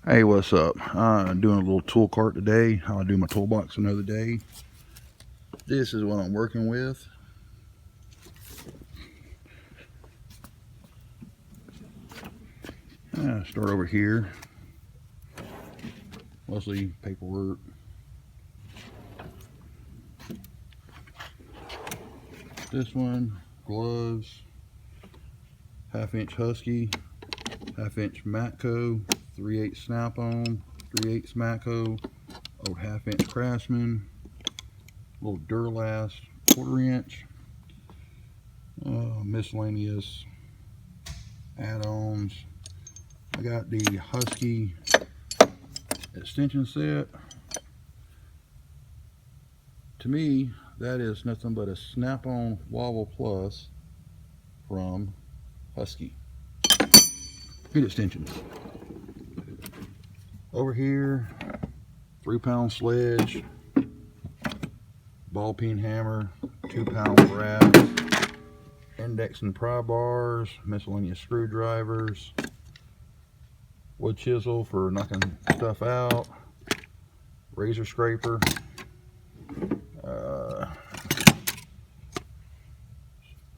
Hey, what's up? I'm doing a little tool cart today. How I do my toolbox another day. This is what I'm working with. Start over here. Mostly paperwork. This one, gloves, 1/2 inch Husky, 1/2 inch Matco, 3/8 Snap-on, 3/8 Matco, old 1/2 inch Craftsman, little Duralast 1/4 inch, miscellaneous add-ons. I got the Husky extension set. To me, that is nothing but a Snap-on Wobble Plus from Husky. Heat extensions. Over here, 3-pound sledge, ball peen hammer, 2-pound brass, index and pry bars, miscellaneous screwdrivers, wood chisel for knocking stuff out, razor scraper,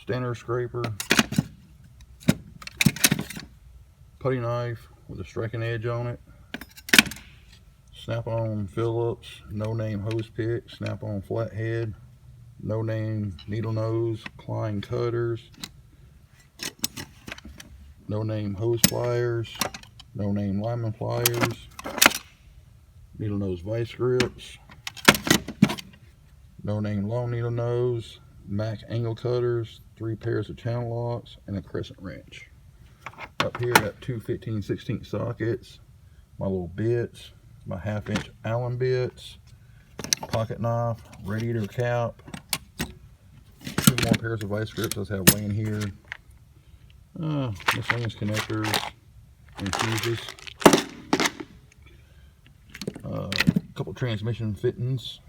standard scraper, putty knife with a striking edge on it, Snap-on Phillips no-name hose pick, Snap-on flathead, no-name needle nose Klein cutters, no-name hose pliers, no-name lineman pliers, needle nose vice grips, no-name long needle nose, Mac angle cutters, 3 pairs of channel locks, and a crescent wrench. Up here I got 2 15/16 sockets, my little bits, my 1/2 inch Allen bits, pocket knife, radiator cap, 2 more pairs of vice grips I have laying here, miscellaneous connectors and fuses, a couple transmission fittings.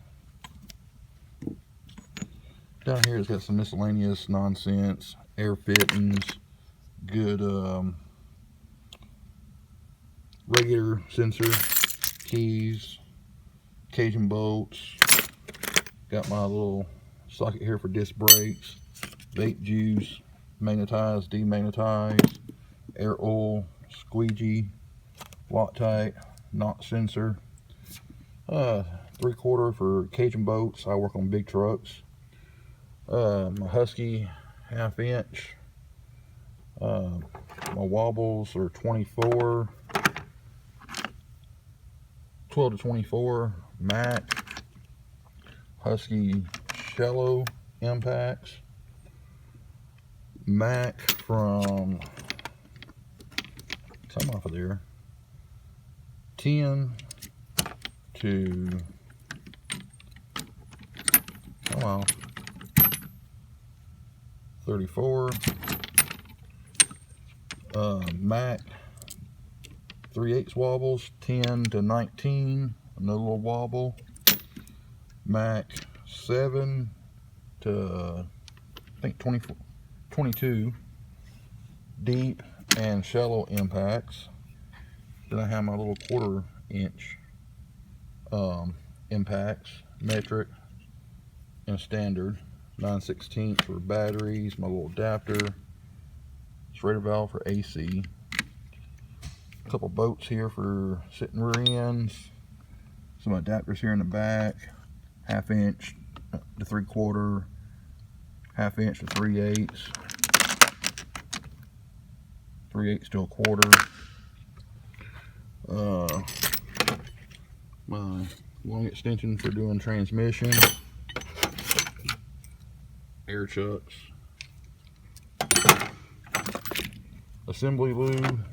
Down here it's got some miscellaneous nonsense, air fittings, good regular sensor, keys, Cajun bolts. Got my little socket here for disc brakes, vape juice, magnetized, demagnetized, air oil, squeegee, Loctite, knot sensor, 3/4 for Cajun bolts. I work on big trucks. My Husky 1/2 inch. My wobbles are 12 to 24 Mac Husky shallow impacts. Mac from, come off of there, 10 to, come on, 34. Mac 3/8 wobbles, 10 to 19, another little wobble. Mac 7 to I think 24, 22 deep and shallow impacts. Then I have my little 1/4 inch impacts, metric and standard, 9/16 for batteries, my little adapter, Schrader valve for AC, a couple bolts here for sitting rear ends, some adapters here in the back, 1/2 inch to 3/4, 1/2 inch to 3/8, 3/8 to 1/4. My long extension for doing transmission, air chucks, assembly lube,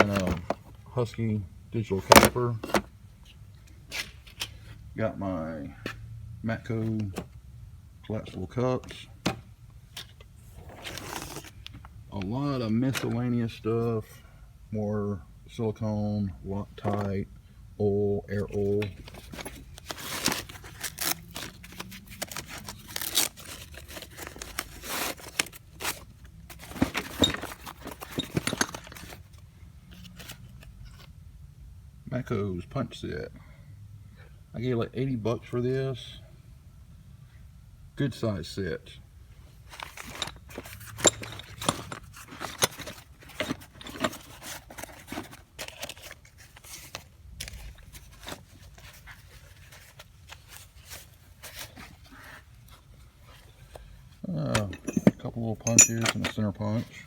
and a Husky digital caliper. Got my Matco collapsible cups. A lot of miscellaneous stuff, more silicone, Loctite, oil, air oil. Matco's punch set. I gave like 80 bucks for this. Good size set. A couple little punches and a center punch.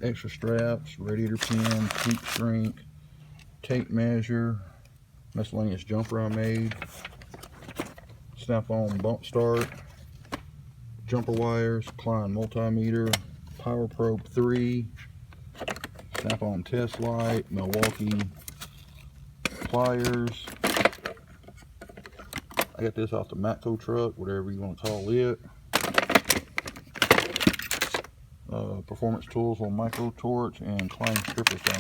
Extra straps, radiator pin, heat shrink, tape measure, miscellaneous jumper I made, snap-on bump start, jumper wires, Klein multimeter, power probe 3, snap-on test light, Milwaukee pliers. I got this off the Matco truck, whatever you want to call it. Performance tools on micro torch and Klein strippers down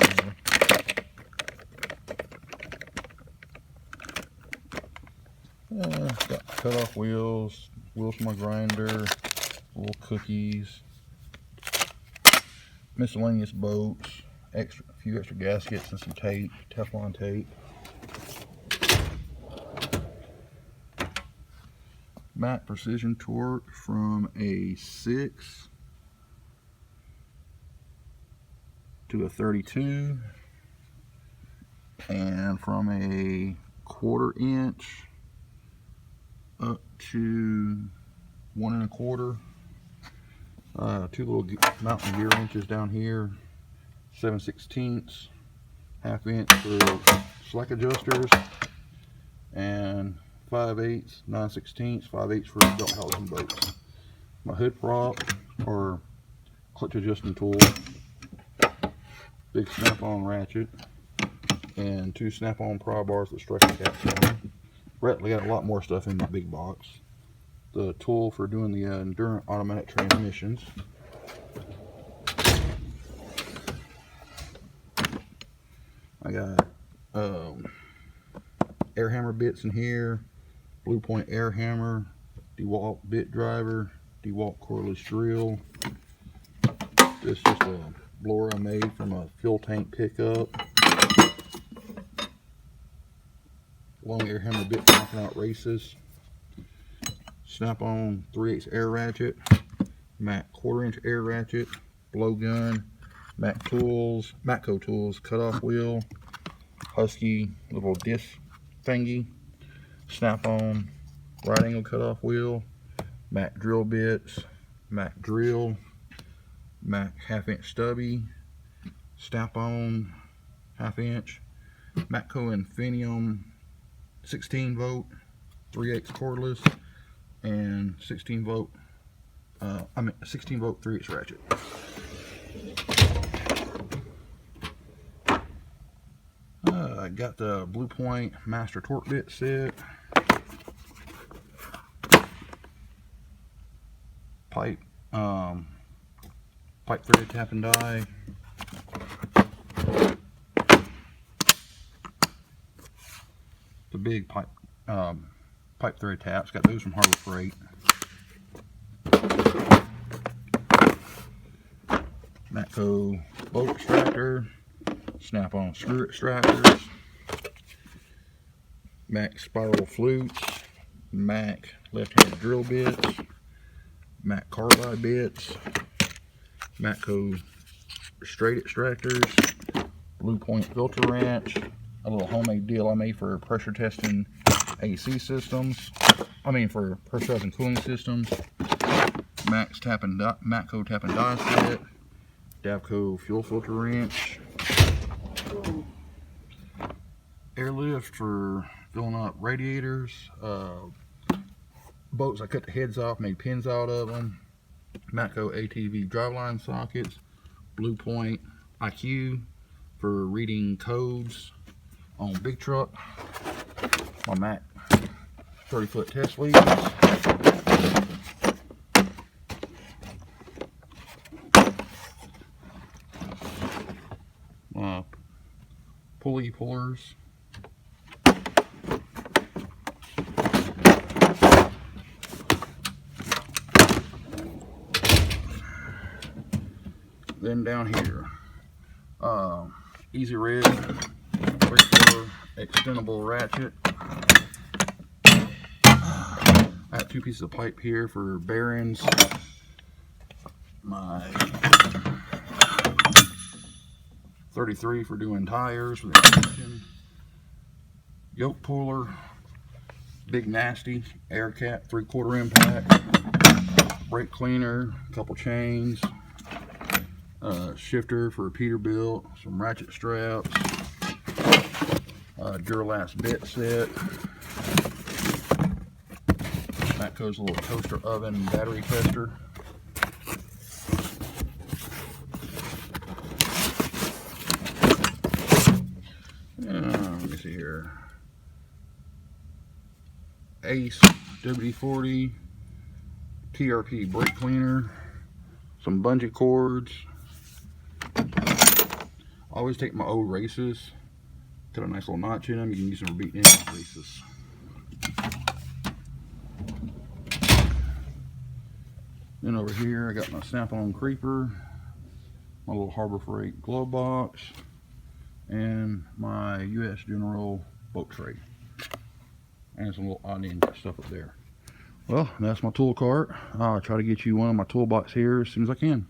here. Got cut off wheels for my grinder, little cookies, miscellaneous bolts, a few extra gaskets and some tape, Teflon tape. Mac precision torque from a 6 to a 32, and from a 1/4 inch up to 1 1/4. Two little mountain gear wrenches down here, 7/16, 1/2 inch for slack adjusters, and 5/8, 9/16, 5/8 for belt housing bolts. My hood prop or clutch adjusting tool, big snap-on ratchet, and 2 snap-on pry bars with striking caps on. Bradley got a lot more stuff in the big box. The tool for doing the Endurant automatic transmissions. I got air hammer bits in here, Blue Point air hammer, DeWalt bit driver, DeWalt cordless drill. This is just a blower I made from a fuel tank pickup. Long air hammer bit knocking out races. Snap-on 3/8 air ratchet, Mac 1/4 inch air ratchet, blowgun, Matco tools, cut-off wheel, Husky little disc thingy, snap-on right angle cut-off wheel, Mac drill bits, Mac drill, Mac 1/2 inch stubby, snap-on 1/2 inch, Matco Infinium 16 volt, 3/8 cordless, and 16 volt 3/8 ratchet. I got the Blue Point Master Torque bit set, pipe threaded tap and die, the big pipe thread taps, got those from Harbor Freight. Matco bolt extractor, snap-on screw extractors, Mac spiral flutes, Mac left-hand drill bits, Mac carbide bits, Matco straight extractors, Blue Point filter wrench, a little homemade deal I made for pressure testing AC systems, for pressurizing cooling systems, Matco tap and die set, Davco fuel filter wrench, airlift for filling up radiators, bolts I cut the heads off, made pins out of them, Matco ATV driveline sockets, Blue Point IQ for reading codes on big truck, my Mac 30-foot test leads, pulley pullers, then down here Easy Red regular extendable ratchet. I have 2 pieces of pipe here for bearings. My 33 for doing tires for the engine. Yoke puller. Big nasty air cap 3/4 impact. Brake cleaner. A couple chains. Shifter for a Peterbilt. Some ratchet straps. Duralast bit set. That goes a little toaster oven battery tester. Let me see here. Ace WD-40 TRP brake cleaner. Some bungee cords. I always take my old races. Cut a nice little notch in them. You can use them for beating in races. Then over here I got my Snap-on creeper, my little Harbor Freight glove box, and my US General boat tray, and some little odd end stuff up there. Well, that's my tool cart. I'll try to get you one of my toolbox here as soon as I can.